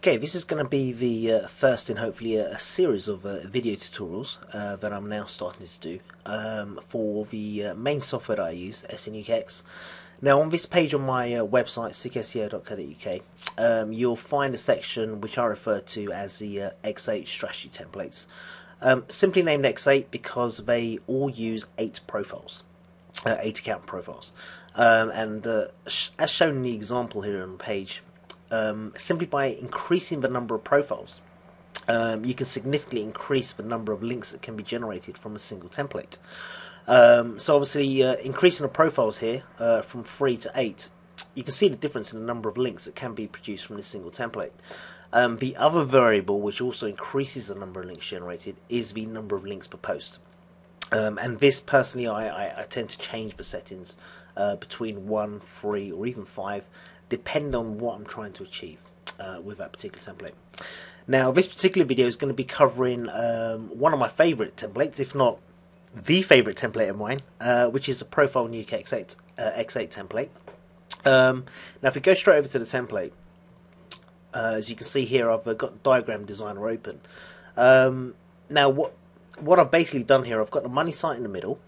Okay, this is going to be the first in hopefully a series of video tutorials that I'm now starting to do for the main software that I use, SEnukeX. Now on this page on my website, synchronizing.co.uk, you'll find a section which I refer to as the X8 strategy templates. Simply named X8 because they all use 8 profiles, 8 account profiles. As shown in the example here on the page, simply by increasing the number of profiles, you can significantly increase the number of links that can be generated from a single template. So obviously, increasing the profiles here from 3 to 8, you can see the difference in the number of links that can be produced from this single template. The other variable, which also increases the number of links generated, is the number of links per post. And this, personally, I tend to change the settings between 1, 3, or even 5, depending on what I'm trying to achieve with that particular template. Now, this particular video is going to be covering one of my favourite templates, if not the favourite template of mine, which is the Profile Nuke X8 template. Now, if we go straight over to the template, as you can see here, I've got Diagram Designer open. Now, what I've basically done here, I've got the money site in the middle,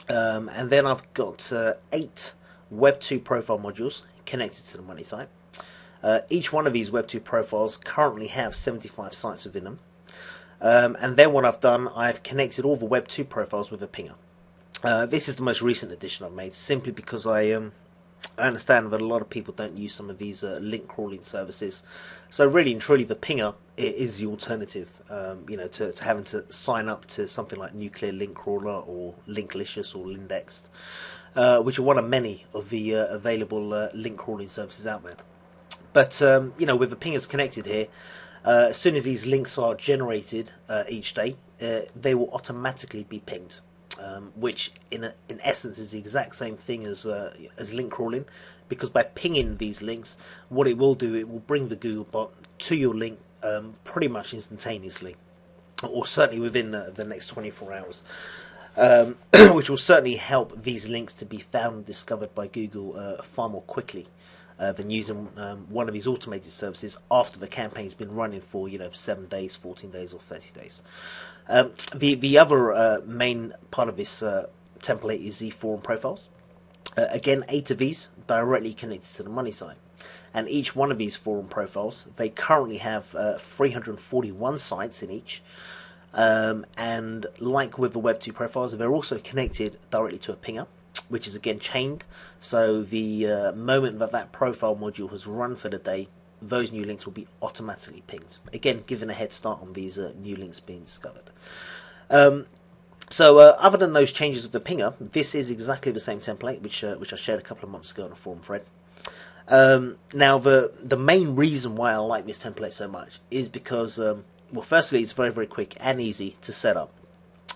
and then I've got 8 Web2 profile modules connected to the money site. Each one of these Web2 profiles currently have 75 sites within them. And then what I've done, I've connected all the Web2 profiles with a pinger. This is the most recent addition I've made, simply because I understand that a lot of people don't use some of these link crawling services. So really and truly, the pinger is the alternative, to having to sign up to something like Nuclear Link Crawler or Linklicious or Lindexed, which are one of many of the available link crawling services out there. But with the pingers connected here, as soon as these links are generated each day, they will automatically be pinged. Which in essence is the exact same thing as link crawling, because by pinging these links, what it will do, it will bring the Googlebot to your link pretty much instantaneously, or certainly within the next 24 hours, which will certainly help these links to be found and discovered by Google far more quickly than using one of these automated services after the campaign's been running for 7 days, 14 days, or 30 days. The other main part of this template is the forum profiles. Again, 8 of these directly connected to the money site, and each one of these forum profiles, they currently have 341 sites in each. And like with the Web2 profiles, they're also connected directly to a pinger, which is again chained, so the moment that profile module has run for the day, those new links will be automatically pinged, again giving a head start on these new links being discovered. So other than those changes with the pinger, this is exactly the same template which I shared a couple of months ago on a forum thread. Now the main reason why I like this template so much is because, well, firstly, it's very, very quick and easy to set up.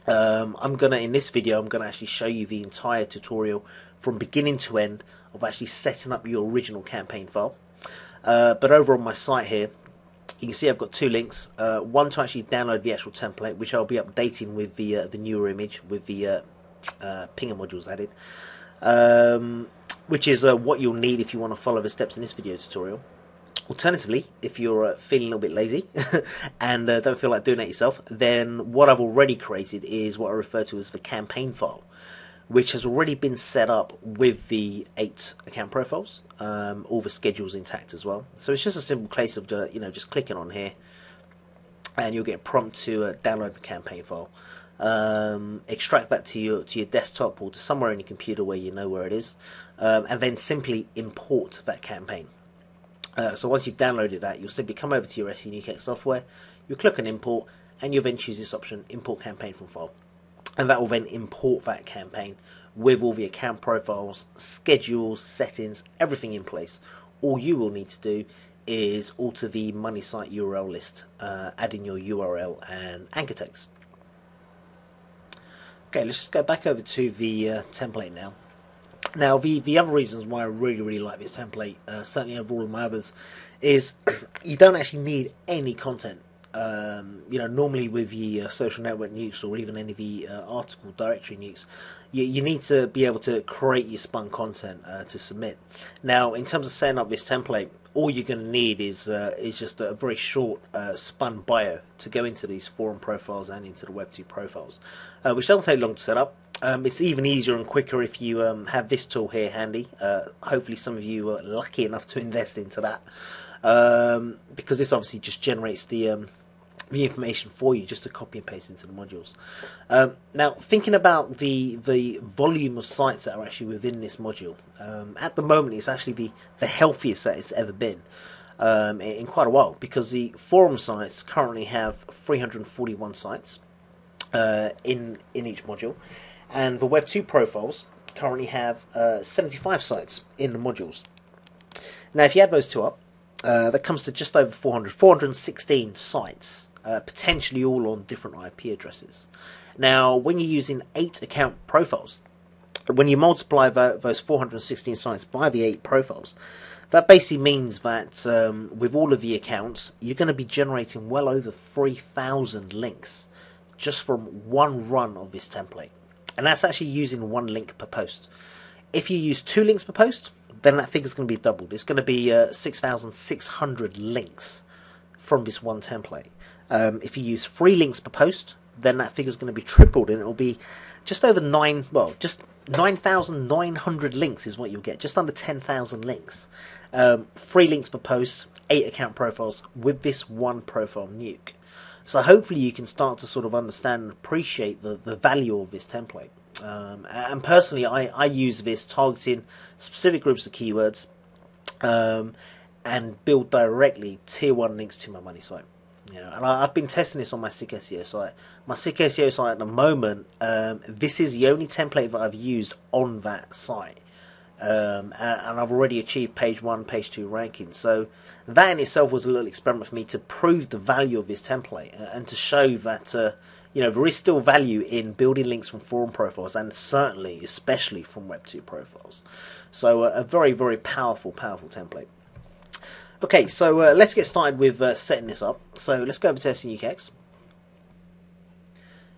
In this video, I'm gonna actually show you the entire tutorial from beginning to end of actually setting up your original campaign file. But over on my site here, you can see I've got 2 links. One to actually download the actual template, which I'll be updating with the newer image with the pinger modules added, which is what you'll need if you want to follow the steps in this video tutorial. Alternatively, if you're feeling a little bit lazy and don't feel like doing it yourself, then what I've already created is what I refer to as the campaign file, which has already been set up with the 8 account profiles, all the schedules intact as well. So it's just a simple case of just clicking on here, and you'll get a prompt to download the campaign file, extract that to your desktop or to somewhere in your computer where you know where it is, and then simply import that campaign. So once you've downloaded that, you'll simply come over to your SEnukeX software, you'll click on import, and you'll then choose this option, import campaign from file. And that will then import that campaign with all the account profiles, schedules, settings, everything in place. All you will need to do is alter the money site URL list, add in your URL and anchor text. Okay, let's just go back over to the template now. Now, the other reasons why I really, really like this template, certainly over all of my others, is you don't actually need any content. Normally with the social network nukes or even any of the article directory nukes, you need to be able to create your spun content to submit. Now, in terms of setting up this template, all you're going to need is just a very short spun bio to go into these forum profiles and into the Web2 profiles, which doesn't take long to set up. It's even easier and quicker if you have this tool here handy. Hopefully some of you are lucky enough to invest into that, because this obviously just generates the information for you just to copy and paste into the modules. Now, thinking about the volume of sites that are actually within this module, at the moment it's actually the healthiest that it's ever been in quite a while, because the forum sites currently have 341 sites in each module, and the Web2 profiles currently have 75 sites in the modules. Now, if you add those two up, that comes to just over 416 sites, potentially all on different IP addresses. Now, when you're using 8 account profiles, when you multiply those 416 sites by the 8 profiles, that basically means that with all of the accounts, you're going to be generating well over 3,000 links just from one run of this template. And that's actually using 1 link per post. If you use 2 links per post, then that figure's going to be doubled. It's going to be 6,600 links from this one template. If you use 3 links per post, then that figure's going to be tripled, and it will be just over 9,900 links is what you'll get, just under 10,000 links. 3 links per post, 8 account profiles with this one profile nuke. So hopefully you can start to sort of understand and appreciate the value of this template. And personally, I use this targeting specific groups of keywords and build directly tier 1 links to my money site. And I've been testing this on my Sick SEO site. My Sick SEO site at the moment, this is the only template that I've used on that site. And I've already achieved page 1, page 2 rankings. So that in itself was a little experiment for me to prove the value of this template and to show that there is still value in building links from forum profiles, and certainly, especially from Web2 profiles. So a very, very powerful template. Okay, so let's get started with setting this up. So let's go over to SEnukeX.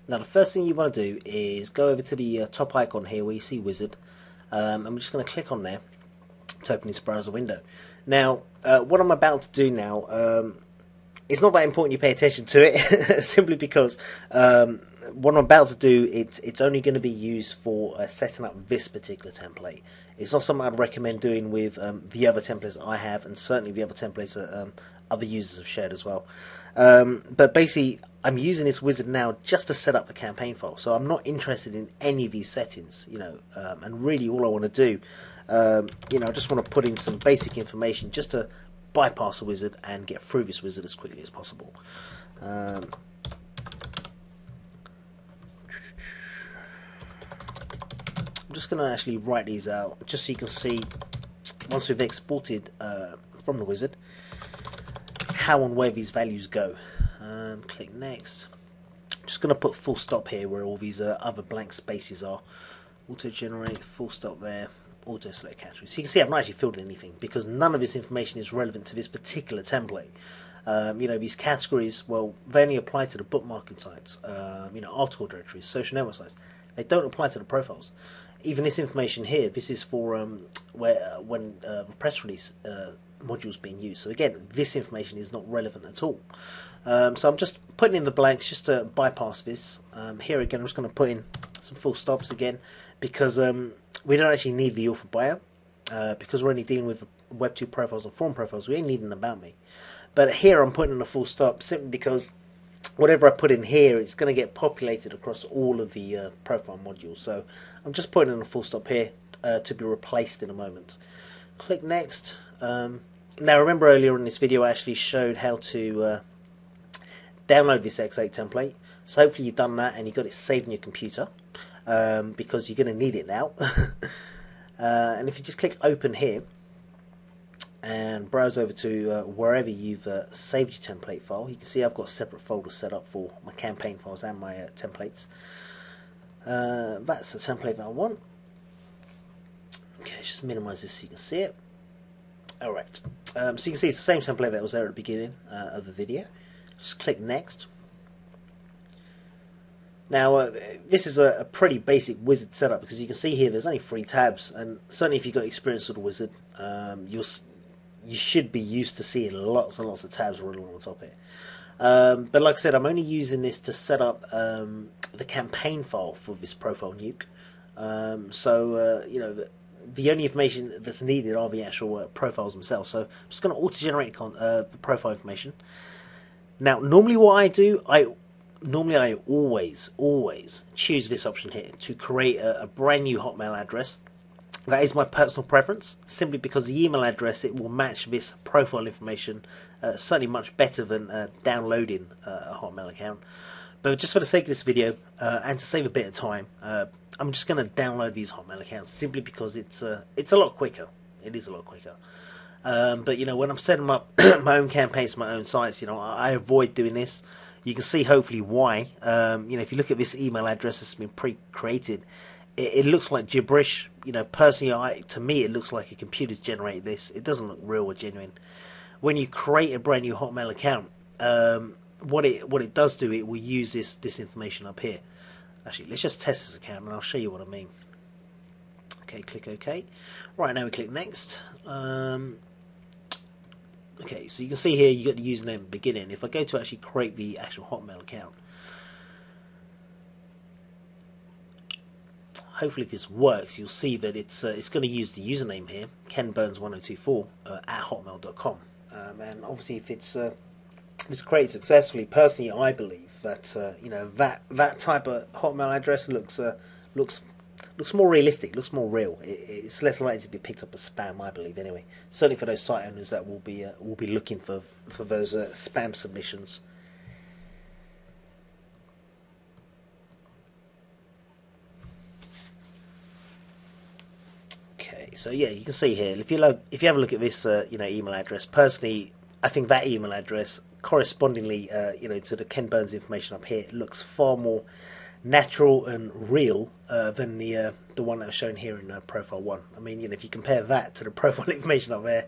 Now the first thing you want to do is go over to the top icon here where you see wizard, and we're just going to click on there to open this browser window. Now what I'm about to do now, it's not that important you pay attention to it, simply because what I'm about to do, it's only going to be used for setting up this particular template. It's not something I'd recommend doing with the other templates I have, and certainly the other templates that other users have shared as well. But basically, I'm using this wizard now just to set up the campaign file. So I'm not interested in any of these settings, and really all I want to do, I just want to put in some basic information just to bypass the wizard and get through this wizard as quickly as possible. I'm just going to actually write these out just so you can see, once we've exported from the wizard, how and where these values go. Click next. I'm just going to put full stop here where all these other blank spaces are. Auto generate, full stop there, auto select categories. So you can see I've not actually filled in anything because none of this information is relevant to this particular template. These categories, well, they only apply to the bookmarking sites, article directories, social network sites. They don't apply to the profiles. Even this information here, this is for when the press release module is being used. So again, this information is not relevant at all. So I'm just putting in the blanks just to bypass this. Here again, I'm just going to put in some full stops again because we don't actually need the author bio because we're only dealing with Web2 profiles and forum profiles. We ain't needing about me. But here I'm putting in a full stop simply because whatever I put in here, it's going to get populated across all of the profile modules. So I'm just putting in a full stop here to be replaced in a moment. Click next. Now remember earlier in this video I actually showed how to download this X8 template. So hopefully you've done that and you've got it saved in your computer because you're going to need it now. And if you just click open here and browse over to wherever you've saved your template file, you can see I've got a separate folder set up for my campaign files and my templates. That's the template that I want. Okay, just minimize this so you can see it. Alright, so you can see it's the same template that was there at the beginning of the video. Just click next. Now this is a pretty basic wizard setup because you can see here there's only 3 tabs, and certainly if you've got experience with the wizard, you should be used to seeing lots and lots of tabs running on the top here. But like I said, I'm only using this to set up the campaign file for this profile nuke. You know, the only information that's needed are the actual profiles themselves. So I'm just going to auto-generate the profile information. Now, normally what I do, I always choose this option here to create a brand new Hotmail address. That is my personal preference, simply because the email address, it will match this profile information certainly much better than downloading a Hotmail account. But just for the sake of this video, and to save a bit of time, I'm just going to download these Hotmail accounts simply because it's a lot quicker. It is a lot quicker. But you know, when I'm setting up my own campaigns, my own sites, you know, I avoid doing this. You can see hopefully why. You know, if you look at this email address that's been pre-created, it looks like gibberish. You know, personally, to me, it looks like a computer's generated this. It doesn't look real or genuine. When you create a brand new Hotmail account, what it does do, it will use this information up here. Actually, let's just test this account and I'll show you what I mean. Okay, click OK. Right, now we click Next. Okay, so you can see here you got the username at the beginning. If I go to actually create the actual Hotmail account, hopefully if this works, you'll see that it's going to use the username here, kenburns1024 at hotmail.com. And obviously, if it's created successfully, personally, I believe that you know, that type of Hotmail address looks more realistic, looks more real. It's less likely to be picked up as spam, I believe. Anyway, certainly for those site owners that will be looking for those spam submissions. Okay, so yeah, you can see here. If you have a look at this, you know, email address. Personally, I think that email address, correspondingly, you know, to the Ken Burns information up here, looks far more natural and real than the one that was shown here in profile 1. I mean, you know, if you compare that to the profile information up there,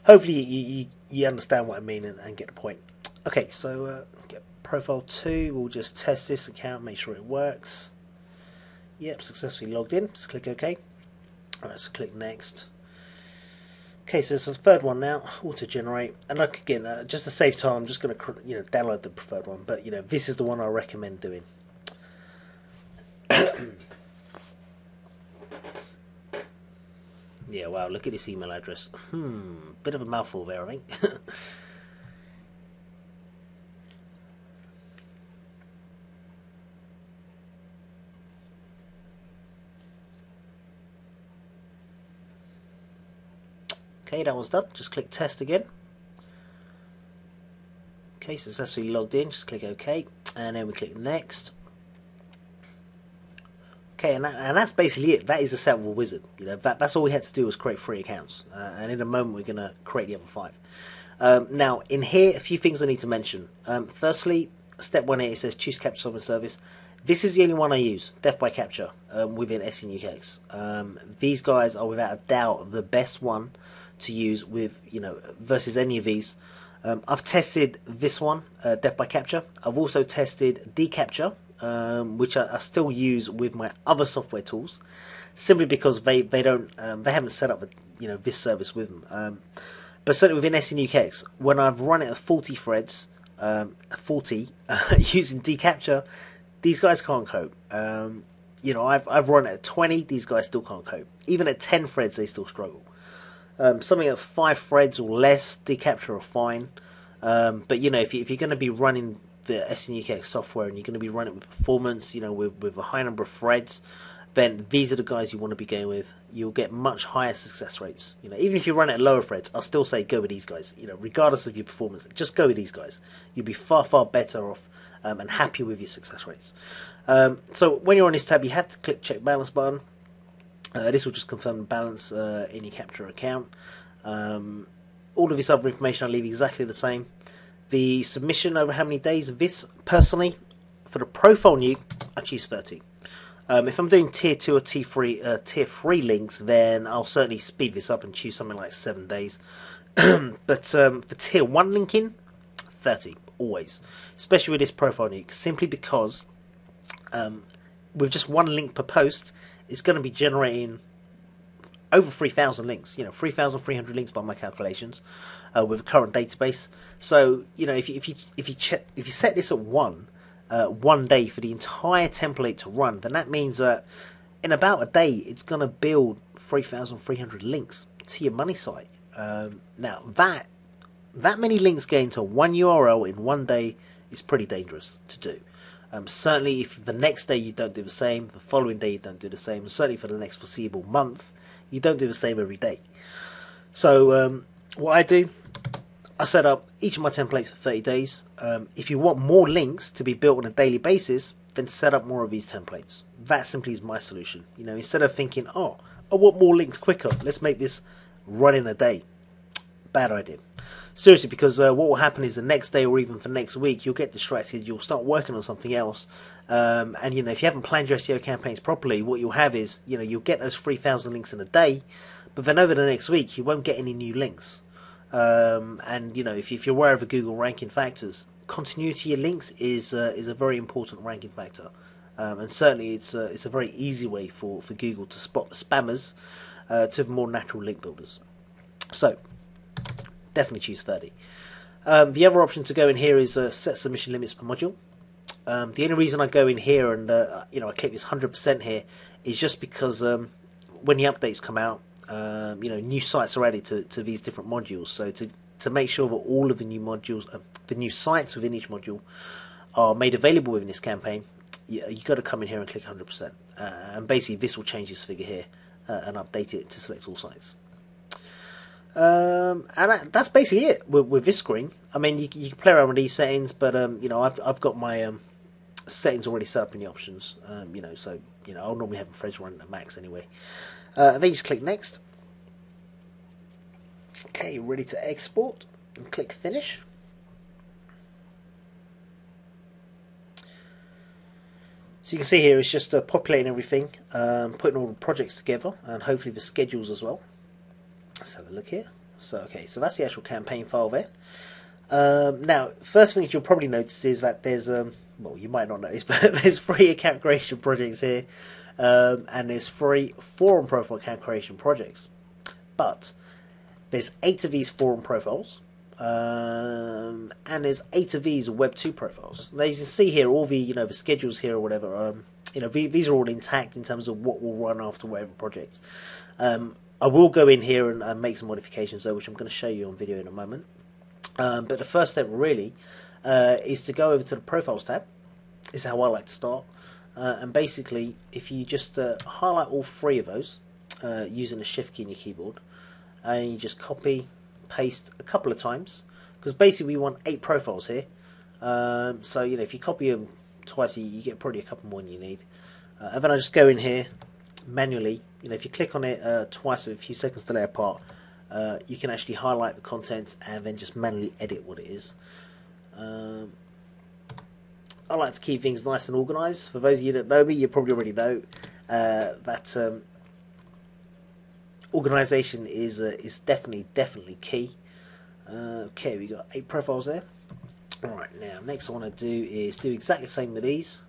hopefully you understand what I mean and get the point. Okay, so get profile 2. We'll just test this account, make sure it works. Yep, successfully logged in. Just click OK. Alright, so click Next. Okay, so it's the third one now, auto generate, and like again, just to save time, I'm just going to, you know, download the preferred one. But you know, this is the one I recommend doing. Yeah, wow, look at this email address. Bit of a mouthful there, I think. Okay, that one's done. Just click Test again. Okay, successfully logged in. Just click OK, and then we click Next. Okay, and that's basically it. That is the settable wizard. You know, that's all we had to do was create 3 accounts, and in a moment we're going to create the other 5. Now, in here, a few things I need to mention. Firstly, step 1 here, it says choose capture software service. This is the only one I use, Death by Capture, within SEnukeX. These guys are without a doubt the best one to use with, you know, versus any of these. I've tested this one, Death by Capture. I've also tested dCapture, which I still use with my other software tools, simply because they haven't set up you know, this service with them. But certainly within SEnukeX, when I've run it at 40 threads, using dCapture, these guys can't cope. You know, I've run it at 20, these guys still can't cope. Even at 10 threads, they still struggle. Something at 5 threads or less, dCapture are fine. But you know, if you're going to be running the SEnukeX software and you're going to be running it with performance, you know, with a high number of threads, then these are the guys you want to be going with. You'll get much higher success rates. You know, even if you run it at lower threads, I'll still say go with these guys. You know, regardless of your performance, just go with these guys. You'll be far better off and happy with your success rates. So when you're on this tab, you have to click check balance button. This will just confirm the balance in your capture account. All of this other information I'll leave exactly the same. The submission over how many days of this, personally, for the profile nuke, I choose 30. If I'm doing tier 2 or tier 3 links, then I'll certainly speed this up and choose something like 7 days. But for tier 1 linking, 30, always. Especially with this profile nuke, simply because with just 1 link per post, it's going to be generating over 3,000 links. 3,300 links by my calculations, with a current database. So if you set this at one day for the entire template to run, then that means that in about a day it's going to build 3,300 links to your money site. Now that many links going to one URL in one day is pretty dangerous to do. Certainly if the next day you don't do the same, the following day you don't do the same, and certainly for the next foreseeable month, you don't do the same every day. So what I do, I set up each of my templates for 30 days. If you want more links to be built on a daily basis, then set up more of these templates. That simply is my solution. Instead of thinking, oh, I want more links quicker, let's make this run in a day. Bad idea. Seriously, because what will happen is the next day or even for next week, you'll get distracted, you'll start working on something else, and if you haven't planned your SEO campaigns properly, what you'll have is, you'll get those 3,000 links in a day, but then over the next week, you won't get any new links. If you're aware of the Google ranking factors, continuity of links is a very important ranking factor, and certainly it's a very easy way for Google to spot the spammers to the more natural link builders. So definitely choose 30. The other option to go in here is set submission limits per module. The only reason I go in here and I click this 100% here is just because when the updates come out, new sites are added to these different modules. So to make sure that all of the new modules, the new sites within each module, are made available within this campaign, you've got to come in here and click 100%. And basically this will change this figure here and update it to select all sites. And that's basically it with this screen. I mean, you can play around with these settings, but I've got my settings already set up in the options. So I'll normally have the threads running at max anyway. And then you just click next. Okay, ready to export, and click finish. So you can see here it's just populating everything, putting all the projects together, and hopefully the schedules as well. Let's have a look here. So that's the actual campaign file there. Now, first thing that you'll probably notice is that there's well, you might not notice, but there's 3 account creation projects here, and there's 3 forum profile account creation projects. But there's 8 of these forum profiles, and there's 8 of these Web 2 profiles. Now you can see here all the the schedules here or whatever. These are all intact in terms of what will run after whatever project. I will go in here and make some modifications though, which I'm going to show you on video in a moment. But the first step really is to go over to the Profiles tab. This is how I like to start. And basically, if you just highlight all 3 of those using the Shift key in your keyboard, and you just copy, paste a couple of times, because basically we want 8 profiles here. So if you copy them twice, you get probably a couple more than you need. And then I just go in here manually. If you click on it twice with a few seconds delay apart, you can actually highlight the contents and then just manually edit what it is. I like to keep things nice and organised. For those of you that know me, you probably already know that organisation is definitely key. Okay, we got 8 profiles there. Alright, now next I want to do is do exactly the same with these.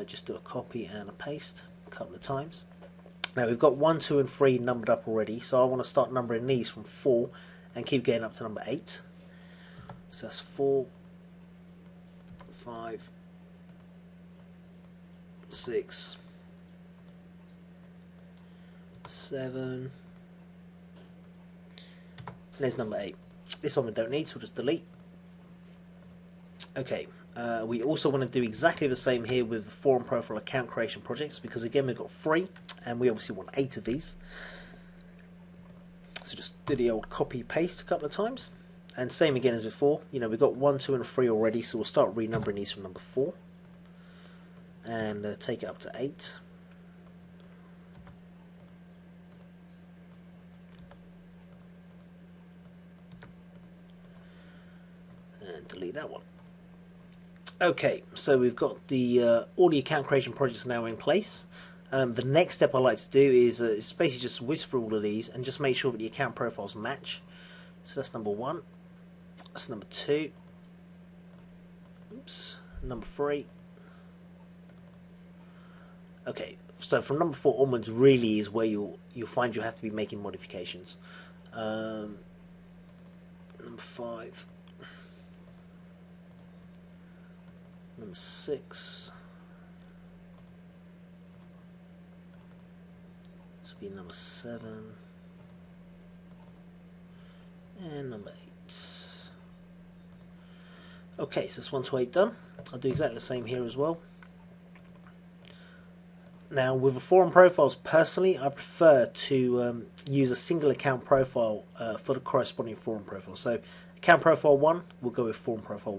Just do a copy and a paste a couple of times. Now we've got 1, 2 and 3 numbered up already, so I want to start numbering these from 4 and keep getting up to number 8. So that's 4, 5, 6, 7, and there's number 8. This one we don't need, so we'll just delete. Okay, we also want to do exactly the same here with the forum profile account creation projects, because again we've got 3 and we obviously want 8 of these. So just do the old copy paste a couple of times, and same again as before. We've got 1, 2 and 3 already, so we'll start renumbering these from number 4 and take it up to 8. And delete that one. Okay, so we've got the all the account creation projects now in place. The next step I like to do is basically just whiz through all of these and just make sure that the account profiles match. So that's number 1, that's number 2, oops, number 3. Okay, So from number 4 onwards, really is where you'll find you have to be making modifications. Number 5, number 6. This will be number 7, and number 8. Okay, so that's 1 to 8 done. I'll do exactly the same here as well. Now, with the forum profiles, personally, I prefer to use a single account profile for the corresponding forum profile. So, account profile 1, we'll go with forum profile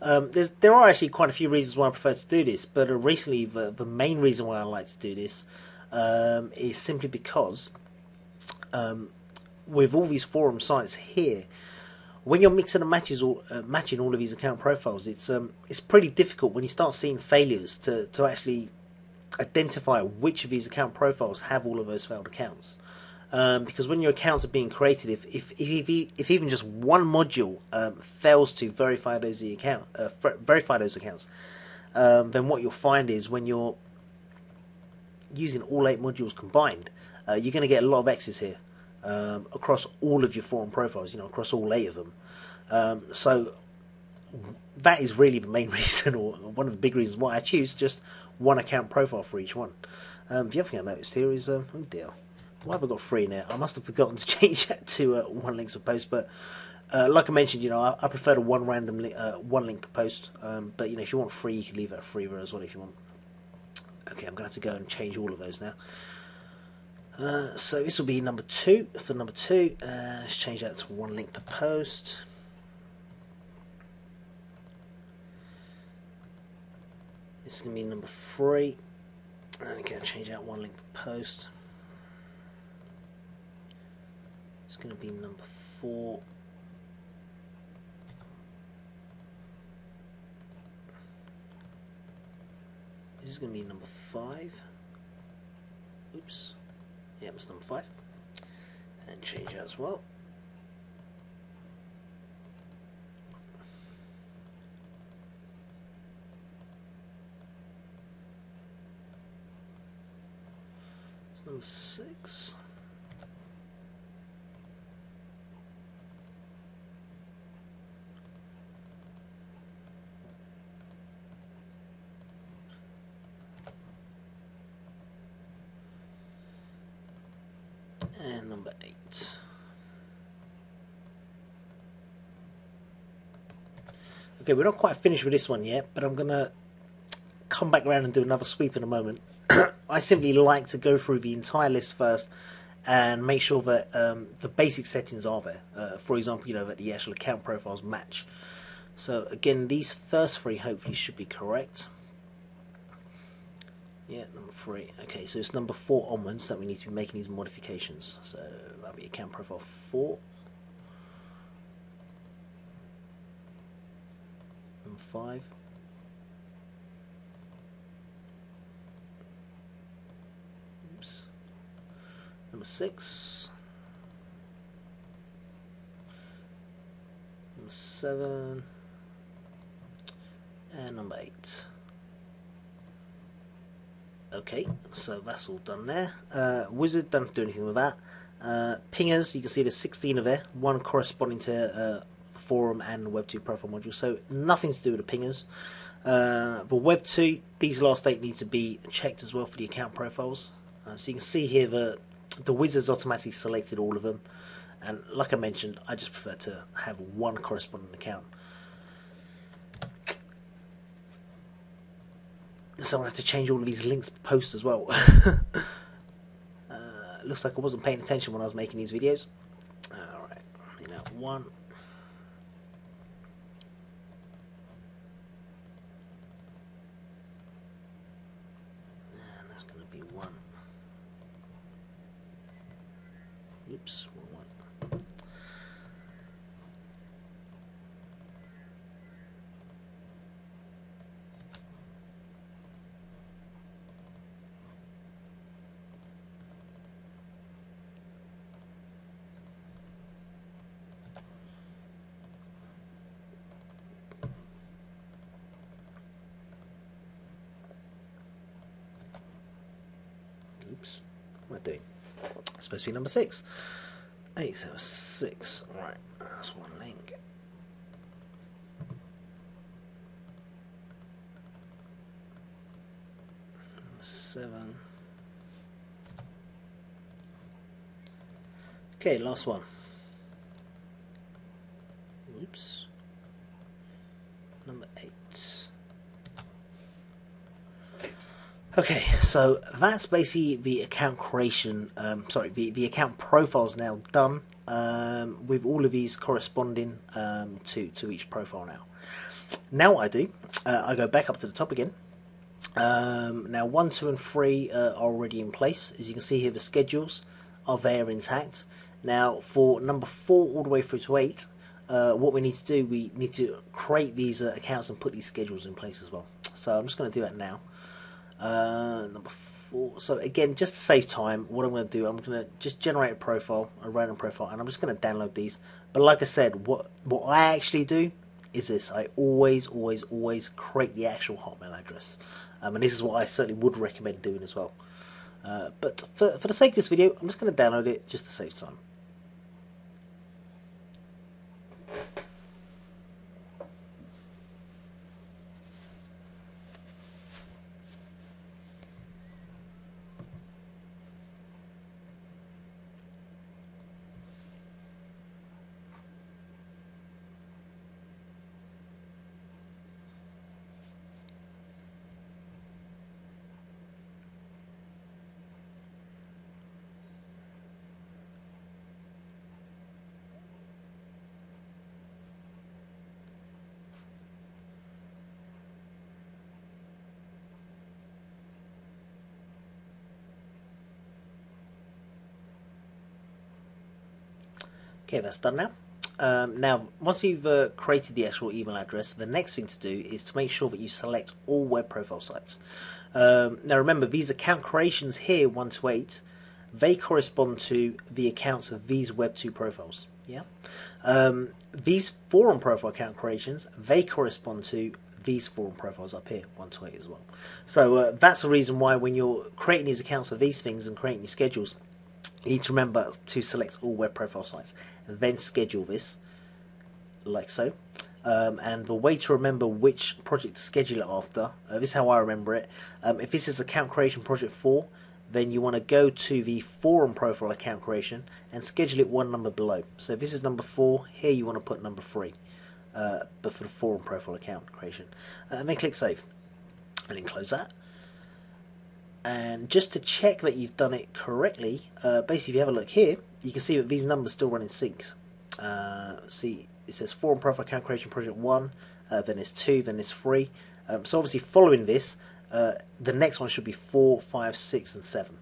1. There are actually quite a few reasons why I prefer to do this, but recently the main reason why I like to do this is simply because with all these forum sites here, when you're mixing and matching all of these account profiles, it's pretty difficult when you start seeing failures to actually identify which of these account profiles have all of those failed accounts. Because when your accounts are being created, if even just one module fails to verify those accounts, then what you'll find is when you're using all 8 modules combined, you're going to get a lot of X's here across all of your forum profiles. Across all 8 of them. So that is really the main reason, or one of the big reasons why I choose just one account profile for each one. The other thing I noticed here is, oh dear, why have I got 3 now? I must have forgotten to change that to 1 link per post. But like I mentioned, I prefer to one random one link per post. But if you want 3, you can leave it at 3 as well if you want. Okay, I'm gonna have to go and change all of those now. So this will be number 2 for number 2. Let's change that to 1 link per post. This is going to be number 3, and again change out 1 link per post. It's going to be number 4. This is going to be number 5. Oops. Yeah, it's number 5. And change that as well. Number 6. And number 8. Okay, we're not quite finished with this one yet, but I'm going to come back around and do another sweep in a moment. I simply like to go through the entire list first and make sure that the basic settings are there. For example, that the actual account profiles match. So again, these first 3 hopefully should be correct. Yeah, number 3. Okay, so it's number 4 onwards that we need to be making these modifications. So that'll be account profile 4. Number 5. Number 6, number 7, and number 8. Okay, so that's all done there. Wizard, don't have to do anything with that. Pingers, you can see there's 16 of there, 1 corresponding to forum and Web 2 profile module, so nothing to do with the pingers. For Web 2, these last 8 need to be checked as well for the account profiles. So you can see here that the wizards automatically selected all of them, and like I mentioned, I just prefer to have 1 corresponding account. So I have to change all of these links per post as well. Looks like I wasn't paying attention when I was making these videos. Alright, 1. And that's going to be 1. Oops, wrong one. Oops, what am I doing? It's supposed to be number 6. 876. Right, that's one link. Number 7. Okay, last one. Oops. Number 8. Okay, so that's basically the account creation, the account profiles now done, with all of these corresponding to each profile now. Now what I do, I go back up to the top again. Now 1, 2 and 3 are already in place. As you can see here, the schedules are there intact. Now for number 4 all the way through to 8, what we need to do, we need to create these accounts and put these schedules in place as well. So I'm just going to do that now. Number 4. So again, just to save time, what I'm going to do, I'm going to just generate a profile, a random profile, and I'm just going to download these. But like I said, what I actually do is this: I always create the actual Hotmail address, and this is what I certainly would recommend doing as well. But for the sake of this video, I'm just going to download it just to save time. Okay, that's done now. Now, once you've created the actual email address, the next thing to do is to make sure that you select all web profile sites. Now remember, these account creations here, 1 to 8, they correspond to the accounts of these Web 2 profiles. Yeah. These forum profile account creations, they correspond to these forum profiles up here, 1 to 8 as well. So that's the reason why when you're creating these accounts for these things and creating your schedules, you need to remember to select all web profile sites and then schedule this like so. And the way to remember which project to schedule it after, this is how I remember it. If this is account creation project 4, then you want to go to the forum profile account creation and schedule it one number below. So if this is number 4, here you want to put number 3, but for the forum profile account creation. And then click save, and then close that. And just to check that you've done it correctly, basically if you have a look here, you can see that these numbers still run in sync. See, it says forum profile account creation project 1, then there's 2, then there's 3. So obviously following this, the next one should be 4, 5, 6 and 7.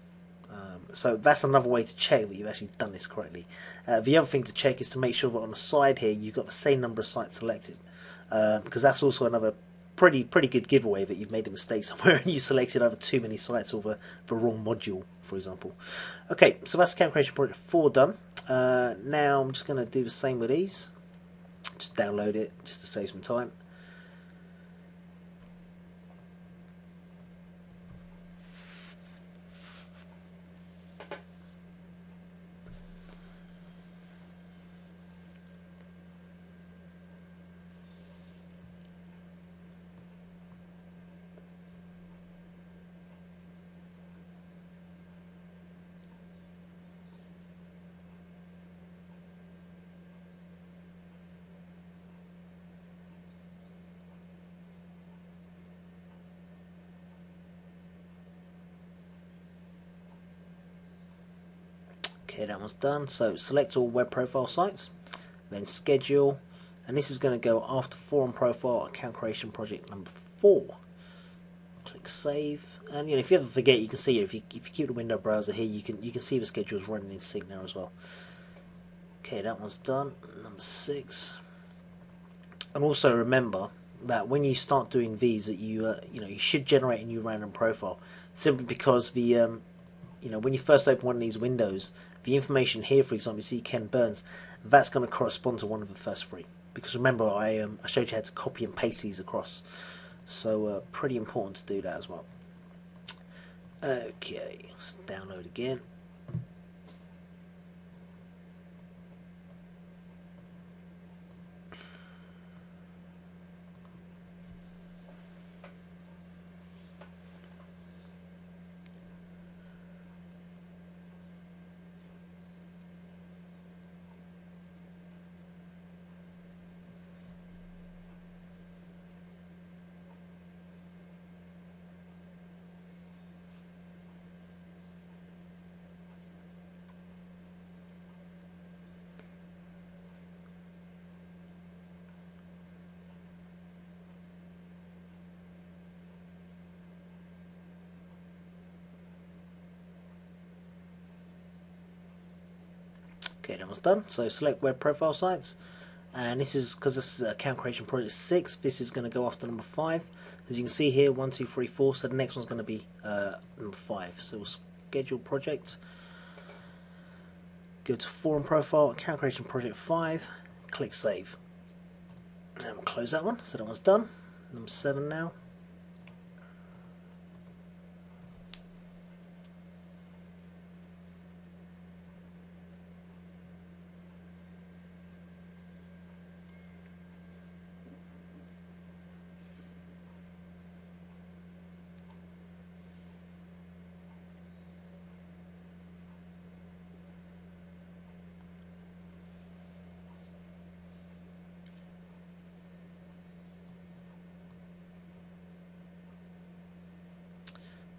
So that's another way to check that you've actually done this correctly. The other thing to check is to make sure that on the side here you've got the same number of sites selected, because that's also another pretty good giveaway that you've made a mistake somewhere and you selected over too many sites or the wrong module, for example. Okay, so that's account creation project 4 done. Now I'm just going to do the same with these. Just download it just to save some time. Okay, that one's done. So select all web profile sites, then schedule, and this is going to go after forum profile account creation project number 4. Click save, and if you ever forget, you can see it. If you keep the window browser here, you can see the schedules running in sync now as well. Okay, that one's done. Number 6, and also remember that when you start doing these, that you should generate a new random profile, simply because the when you first open one of these windows, the information here, for example, you see Ken Burns, that's going to correspond to one of the first 3. Because remember, I showed you how to copy and paste these across. So pretty important to do that as well. Okay, let's download again. Okay, that one's done. So select web profile sites, and this is because this is account creation project 6. This is going to go after number 5. As you can see here, 1, 2, 3, 4. So the next one's going to be number 5. So we'll schedule project. Go to forum profile, account creation project 5. Click save. And we'll close that one. So that one's done. Number 7 now.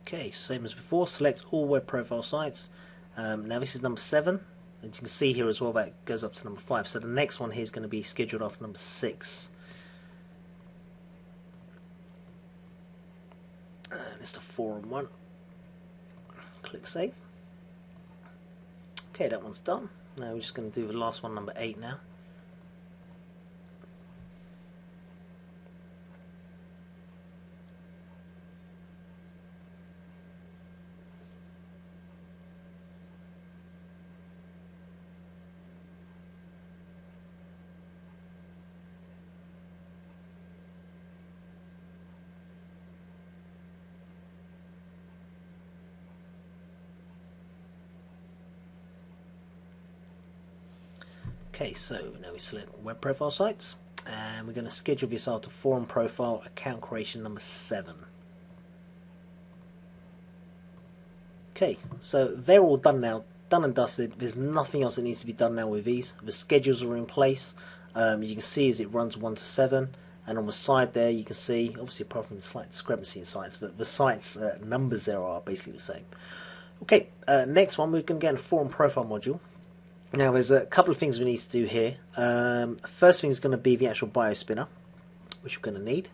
Okay, same as before, select all web profile sites. Now this is number 7. As you can see here as well, that goes up to number 5. So the next one here is going to be scheduled after number 6. And it's the forum one. Click save. Okay, that one's done. Now we're just going to do the last one, number 8 now. Okay, so now we select web profile sites, and we're going to schedule this after forum profile account creation number 7. Okay, so they're all done now, done and dusted. There's nothing else that needs to be done now with these. The schedules are in place. You can see as it runs 1 to 7, and on the side there you can see, obviously apart from the slight discrepancy in sites, but the sites numbers there are basically the same. Okay, next one we're going to get a forum profile module. Now there's a couple of things we need to do here. First thing is going to be the actual bio spinner, which we're going to need.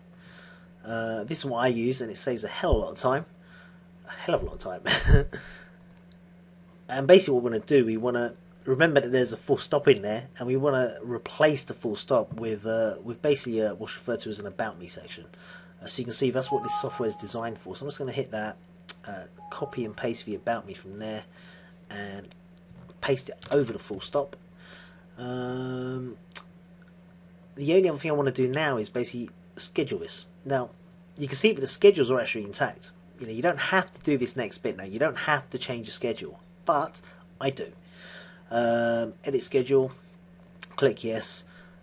This is what I use, and it saves a hell of a lot of time. A hell of a lot of time. And basically what we're going to do, we want to remember that there's a full stop in there, and we want to replace the full stop with basically what's referred to as an about me section. So you can see that's what this software is designed for. So I'm just going to hit that, copy and paste the about me from there, and paste it over the full stop. The only other thing I want to do now is basically schedule this. Now you can see that the schedules are actually intact. You know, you don't have to do this next bit now. You don't have to change the schedule, but I do. Edit schedule, click yes,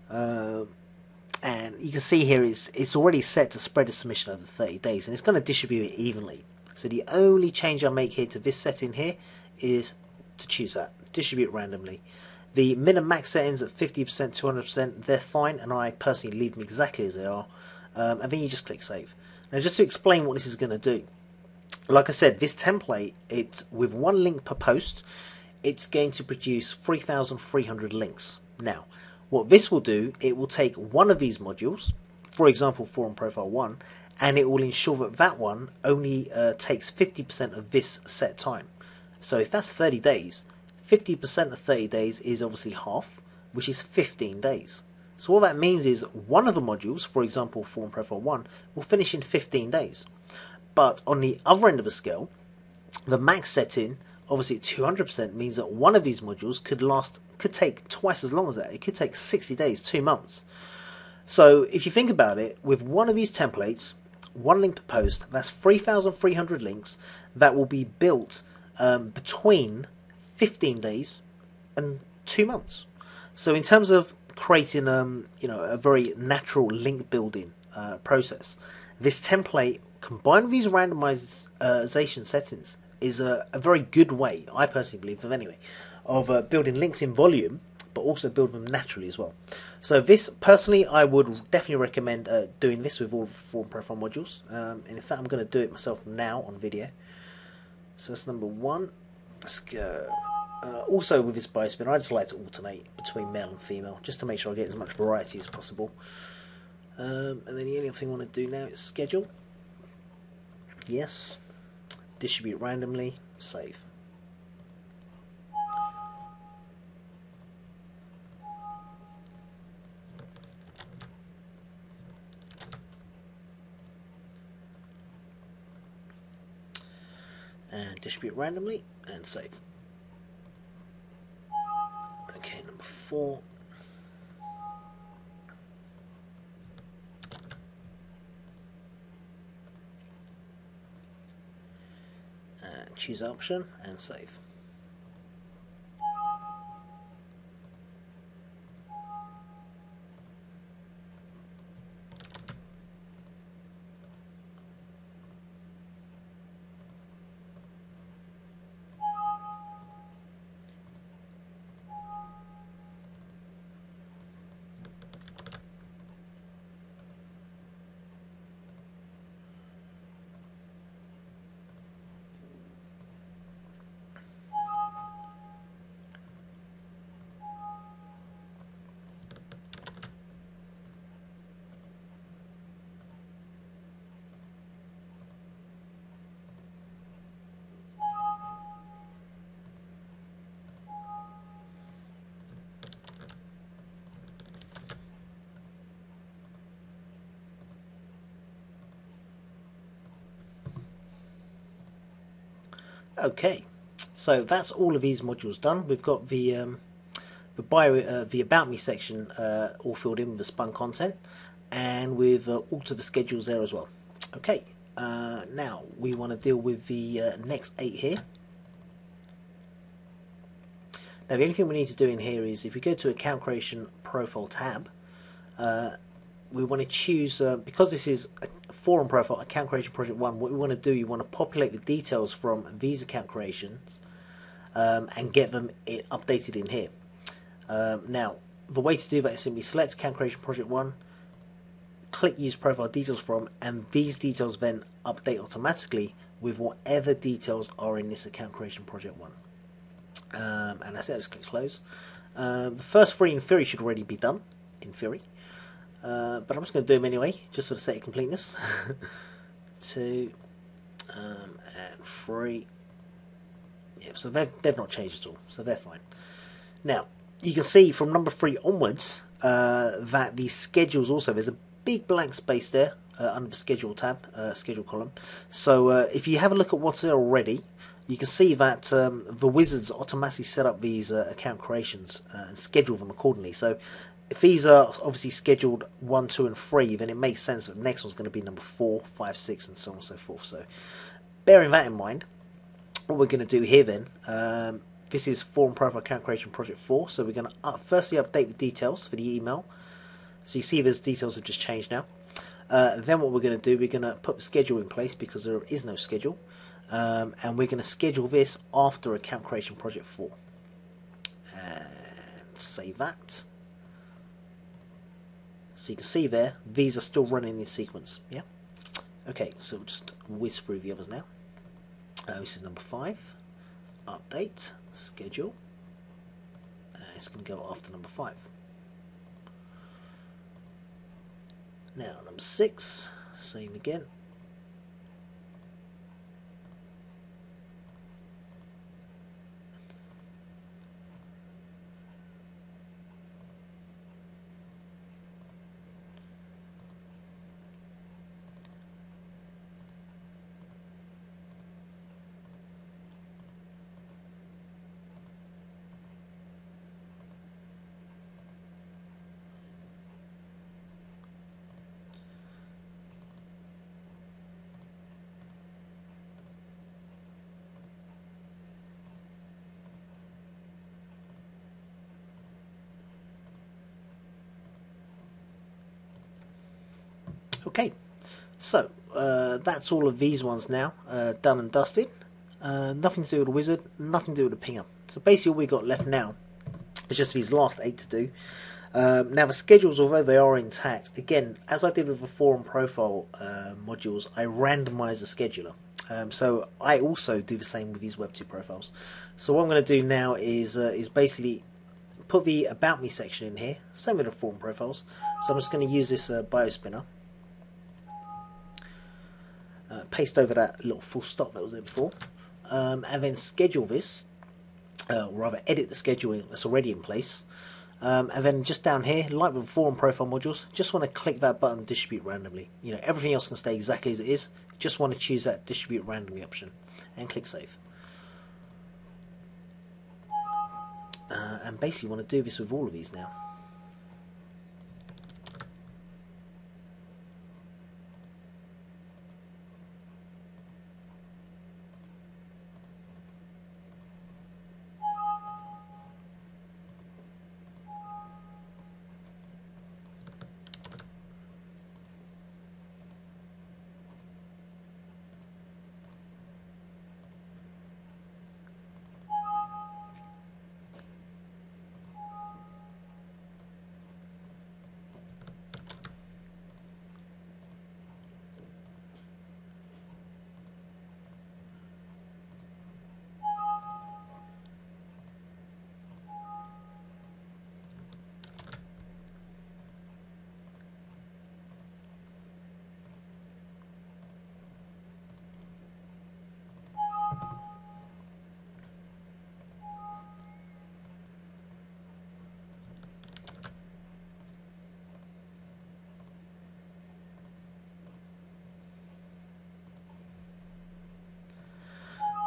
and you can see here it's already set to spread the submission over 30 days, and it's going to distribute it evenly. So the only change I make here to this setting here is to choose that, distribute randomly. The min and max settings at 50%, 200%, they're fine, and I personally leave them exactly as they are. And then you just click save. Now just to explain what this is going to do, like I said, this template, it's with 1 link per post, it's going to produce 3,300 links. Now what this will do, it will take one of these modules, for example forum profile 1, and it will ensure that that one only takes 50% of this set time. So if that's 30 days, 50% of 30 days is obviously half, which is 15 days. So all that means is one of the modules, for example forum profile 1, will finish in 15 days. But on the other end of the scale, the max setting, obviously at 200%, means that one of these modules could take twice as long as that. It could take 60 days, 2 months. So if you think about it, with one of these templates, 1 link per post, that's 3,300 links. that will be built between 15 days and 2 months. So in terms of creating a very natural link building process, this template combined with these randomization settings is a very good way, I personally believe, of building links in volume, but also build them naturally as well. So this, personally, I would definitely recommend doing this with all form profile modules. And in fact, I'm going to do it myself now on video. So that's number one. Let's go. Also with this biospin, I just like to alternate between male and female, just to make sure I get as much variety as possible. And then the only other thing I want to do now is schedule. Yes. Distribute randomly. Save. And distribute randomly and save. Okay, number 4. And choose option and save. Okay, so that's all of these modules done. We've got the bio, the about me section all filled in with the spun content, and with all of the schedules there as well. Okay, now we want to deal with the next 8 here. Now the only thing we need to do in here is, if we go to account creation profile tab, we want to choose, because this is a forum profile, account creation project 1, what we want to do, you want to populate the details from these account creations and get them updated in here. Now, the way to do that is simply select account creation project 1, click use profile details from, and these details then update automatically with whatever details are in this account creation project 1. And that's it, just click close. The first 3 in theory should already be done, in theory. But I'm just going to do them anyway, just for the sake of completeness. 2 and 3. Yeah, so they've not changed at all, so they're fine. Now, you can see from number 3 onwards that the schedules also, there's a big blank space there under the schedule tab, schedule column. So if you have a look at what's there already, you can see that the wizards automatically set up these account creations and schedule them accordingly. So if these are obviously scheduled 1, 2, and 3, then it makes sense that the next one's going to be number 4, 5, 6, and so on and so forth. So bearing that in mind, what we're going to do here then, this is Forum Profile Account Creation Project 4, so we're going to firstly update the details for the email. So you see those details have just changed now. Then what we're going to do, we're going to put the schedule in place because there is no schedule. And we're going to schedule this after Account Creation Project 4. And save that. So you can see there, these are still running in sequence. Yeah. Okay, so we'll just whiz through the others now. This is number 5. Update, schedule. It's going to go after number 5. Now, number 6, same again. Okay, so that's all of these ones now done and dusted. Nothing to do with the wizard, nothing to do with the pinger. So basically all we got left now is just these last 8 to do. Now the schedules, although they are intact, again, as I did with the forum profile modules, I randomise the scheduler. So I also do the same with these Web2 profiles. So what I'm going to do now is basically put the About Me section in here, same with the forum profiles. So I'm just going to use this biospinner, paste over that little full stop that was there before, and then schedule this, or rather edit the scheduling that's already in place. And then just down here, like with forum profile modules, just want to click that button, distribute randomly. You know, everything else can stay exactly as it is. Just want to choose that distribute randomly option and click save. And basically want to do this with all of these now.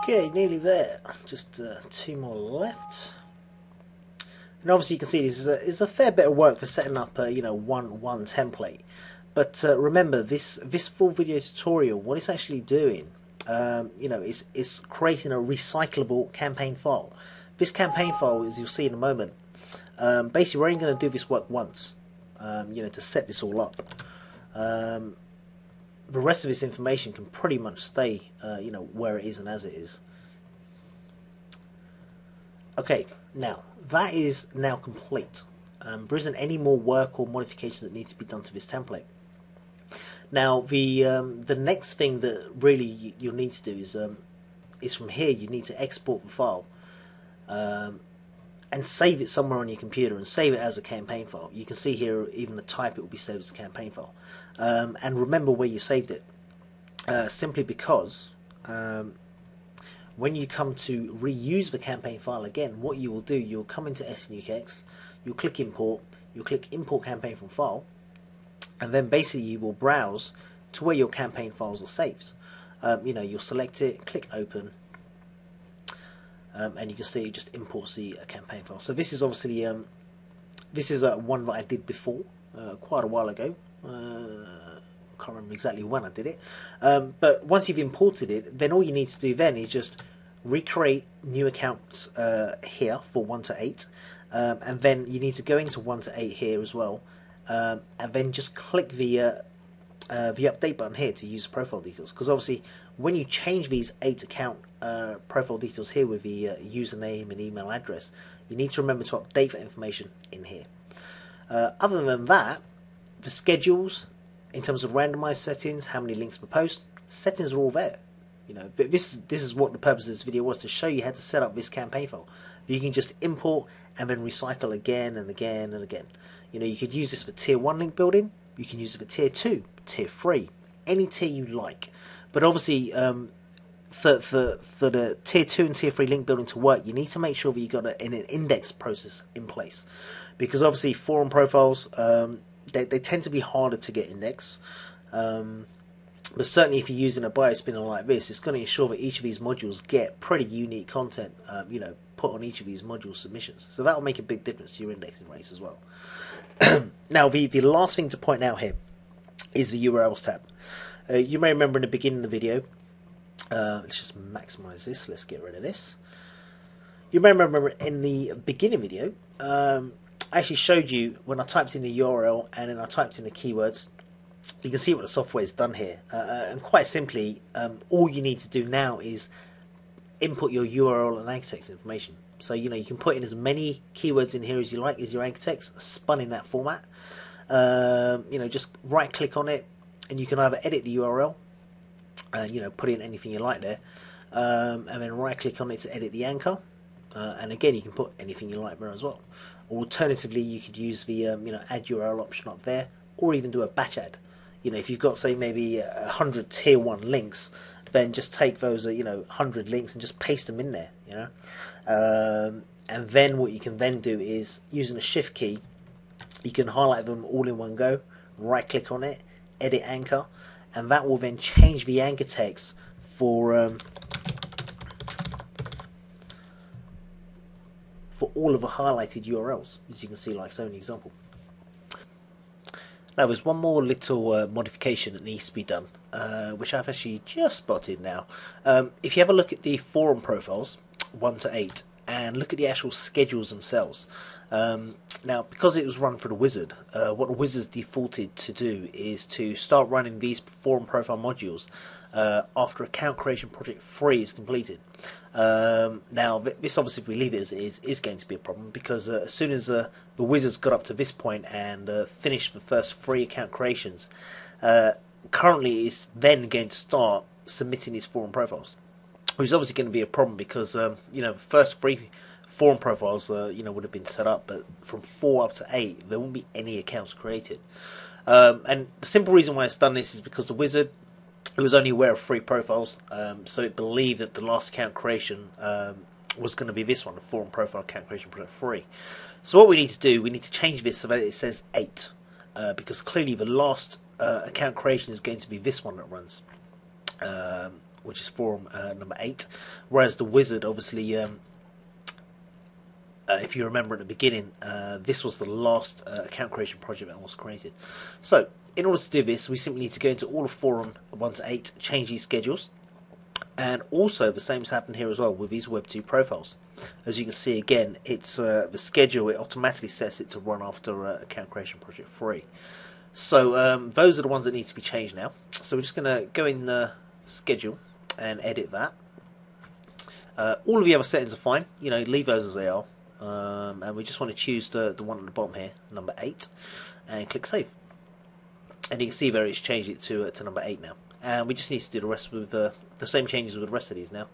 Okay, nearly there. Just 2 more left. And obviously you can see this is a fair bit of work for setting up you know, one template. But remember, this full video tutorial, what it's actually doing, you know, is creating a recyclable campaign file. This campaign file, as you'll see in a moment, basically we're only going to do this work once, you know, to set this all up. The rest of this information can pretty much stay, you know, where it is and as it is. Okay, now that is now complete. There isn't any more work or modifications that need to be done to this template. Now the next thing that really you'll need to do is from here you need to export the file and save it somewhere on your computer and save it as a campaign file. You can see here even the type, it will be saved as a campaign file. And remember where you saved it, simply because when you come to reuse the campaign file again, what you will do, you'll come into SEnukeX, you'll click import, you'll click import campaign from file, and then basically you will browse to where your campaign files are saved. You know, you'll select it, click open, and you can see it just imports the campaign file. So this is obviously this is one that I did before, quite a while ago. Can't remember exactly when I did it, but once you've imported it, then all you need to do then is just recreate new accounts here for 1 to 8, and then you need to go into 1 to 8 here as well, and then just click the update button here to use the profile details, because obviously when you change these 8 account profile details here with the username and email address, you need to remember to update that information in here. Other than that, the schedules, in terms of randomized settings, how many links per post, settings are all there. You know, this is what the purpose of this video was, to show you how to set up this campaign file. You can just import and then recycle again and again and again. You know, you could use this for tier 1 link building, you can use it for tier 2, tier 3, any tier you like. But obviously, for the tier 2 and tier 3 link building to work, you need to make sure that you've got an index process in place. Because obviously forum profiles, they tend to be harder to get indexed. But certainly if you're using a biospinner like this, it's going to ensure that each of these modules get pretty unique content, you know, put on each of these module submissions. So that will make a big difference to your indexing rates as well. Now, the last thing to point out here is the URLs tab. You may remember in the beginning of the video, let's just maximize this, let's get rid of this. You may remember in the beginning video, I actually showed you when I typed in the URL and then I typed in the keywords, you can see what the software has done here, and quite simply, all you need to do now is input your URL and anchor text information. So you can put in as many keywords in here as you like as your anchor text, spun in that format. Just right click on it, and you can either edit the URL and put in anything you like there, and then right click on it to edit the anchor, and again you can put anything you like there as well. Alternatively, you could use the add URL option up there, or even do a batch add. If you've got, say, maybe 100 tier 1 links, then just take those 100 links and just paste them in there. And then what you can then do is, using the shift key, you can highlight them all in one go, right click on it, edit anchor, and that will then change the anchor text for all of the highlighted URLs, as you can see, like so in the example. Now there's one more little modification that needs to be done, which I've actually just spotted now. If you have a look at the forum profiles 1 to 8 and look at the actual schedules themselves, now because it was run for the wizard, what the wizard's defaulted to do is to start running these forum profile modules after account creation project 3 is completed. Now this, obviously, if we leave it as it is going to be a problem, because as soon as the wizards got up to this point and finished the first 3 account creations, currently it's then going to start submitting these forum profiles, which is obviously going to be a problem because the first 3 forum profiles would have been set up, but from 4 up to 8 there won't be any accounts created. And the simple reason why it's done this is because the wizard, it was only aware of 3 profiles, so it believed that the last account creation was going to be this one, the forum profile account creation project 3. So what we need to do, we need to change this so that it says 8, because clearly the last account creation is going to be this one that runs, which is forum number 8, whereas the wizard, obviously, if you remember at the beginning, this was the last account creation project that was created. So in order to do this, we simply need to go into all of forum 1 to 8, change these schedules, and also the same has happened here as well with these Web 2 profiles. As you can see, again, it's the schedule, it automatically sets it to run after account creation project 3. So those are the ones that need to be changed now. So we're just going to go in the schedule and edit that. All of the other settings are fine, leave those as they are, and we just want to choose the one at the bottom here, number 8, and click save. And you can see there it's changed it to number 8 now. And we just need to do the rest with the same changes with the rest of these now.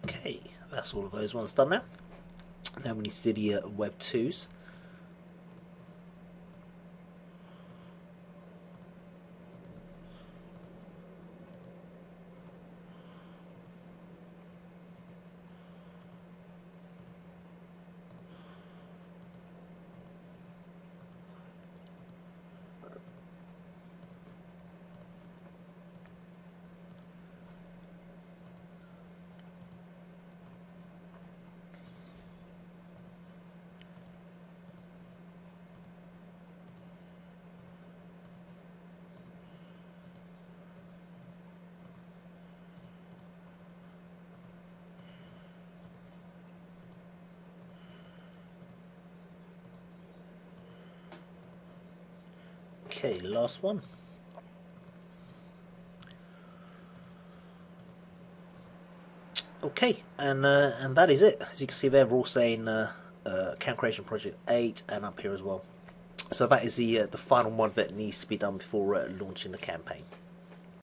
Okay, that's all of those ones done now. Now we need to do the Web 2s. Okay, last one. Okay, and that is it. As you can see there, we're all saying account creation project 8 and up here as well. So that is the final mod that needs to be done before launching the campaign.